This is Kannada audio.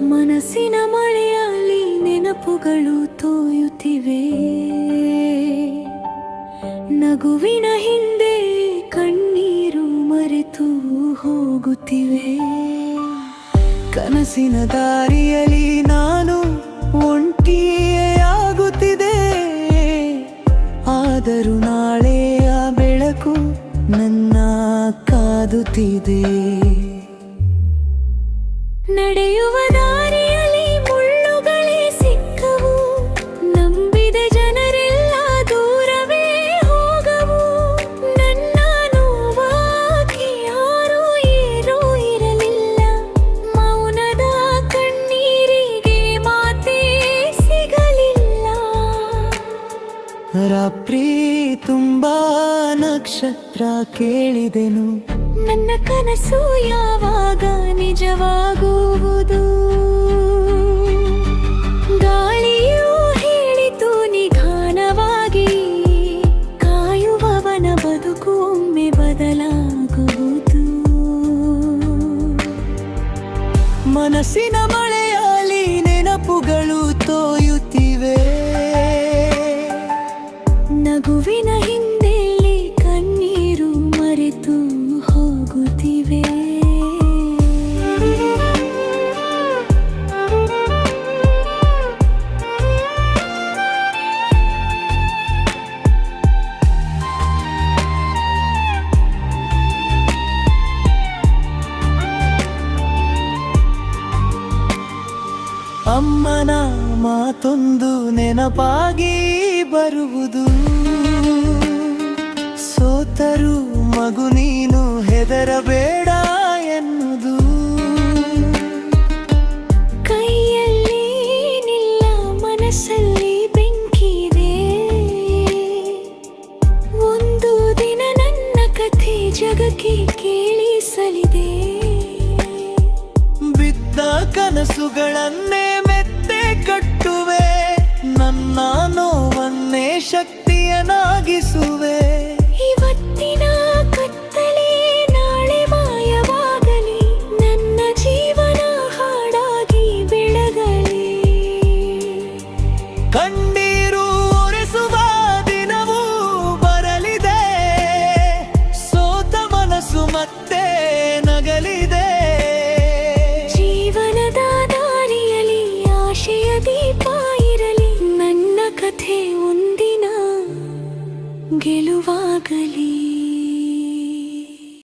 ಮನಸ್ಸಿನ ಮಳೆಯಲ್ಲಿ ನೆನಪುಗಳು ತೋಯುತ್ತಿವೆ. ನಗುವಿನ ಹಿಂದೆ ಕಣ್ಣೀರು ಮರೆತು ಹೋಗುತ್ತಿವೆ. ಕನಸಿನ ದಾರಿಯಲ್ಲಿ ನಾನು ಒಂಟಿಯಾಗುತ್ತಿದೆ. ಆದರೂ ನಾಳೆಯ ಬೆಳಕು ನನ್ನ ಕಾದುತ್ತಿದೆ. ನಡೆಯುವ ದಾರಿಯಲ್ಲಿ ಮುಳ್ಳುಗಳೇ ಸಿಕ್ಕವು. ನಂಬಿದ ಜನರೆಲ್ಲ ದೂರವೇ ಹೋಗವು. ನನ್ನ ನೋವಾಗಿ ಯಾರೂ ಏನೂ ಇರಲಿಲ್ಲ. ಮೌನದ ಕಣ್ಣೀರಿಗೆ ಮಾತೇ ಸಿಗಲಿಲ್ಲ. ರಾತ್ರಿ ತುಂಬಾ ನಕ್ಷತ್ರ ಕೇಳಿದೆನು. ನನ್ನ ಕನಸು ಯಾವಾಗ ನಿಜವಾಗುವುದು? ಗಾಳಿಯು ಹೇಳಿತು ನಿಧಾನವಾಗಿ, ಕಾಯುವವನ ಬದುಕು ಒಮ್ಮೆ ಬದಲಾಗುವುದು. ಮನಸ್ಸಿನ ಮಳೆಯಲ್ಲಿ ನೆನಪುಗಳು ತೋಯುತ್ತಿವೆ. ನಗುವಿನ ಹಿಂದೆಲ್ಲಿ ಕಣ್ಣೀರು ಮರೆತು ಹೋಗುತ್ತಿವೆ. ಅಮ್ಮನ ಮಾತೊಂದು ನೆನಪಾಗಿ ಬರುವುದು. ಸೋತರು ಮಗು ನೀನು ಹೆದರಬೇಡ ಎನ್ನುವುದು. ಕೈಯಲ್ಲಿ ನಿಲ್ಲ ಮನಸ್ಸಲ್ಲಿ ಬೆಂಕಿದೆ. ಒಂದು ದಿನ ನನ್ನ ಕಥೆ ಜಗಕ್ಕೆ ಕೇಳಿಸಲಿದೆ. ಬಿದ್ದ ಕನಸುಗಳನ್ನೇ ಮೆತ್ತೆ ಕಟ್ಟುವೆ. ನನ್ನ ನೋವನ್ನೇ ಶಕ್ತಿಯನ್ನಾಗಿಸುವೆ. ಇವತ್ತಿನ ಕತ್ತಲೆ ನಾಳೆ ಮಾಯವಾಗಲಿ. ನನ್ನ ಜೀವನ ಹಾಡಾಗಿ ಬೆಳಗಲಿ. ಕಣ್ಣೀರು ಒರೆಸುವ ದಿನವೂ ಬರಲಿದೆ. ಸೋತ ಮನಸ್ಸು ಮತ್ತೆ ನಗಲಿದೆ. ಜೀವನದ ದಾರಿಯಲ್ಲಿ ಆಶೆಯ ದೀಪ ಇರಲಿ. ನನ್ನ ಕಥೆ ಒಂದಿನ ಗೆಲುವಾಗಲಿ.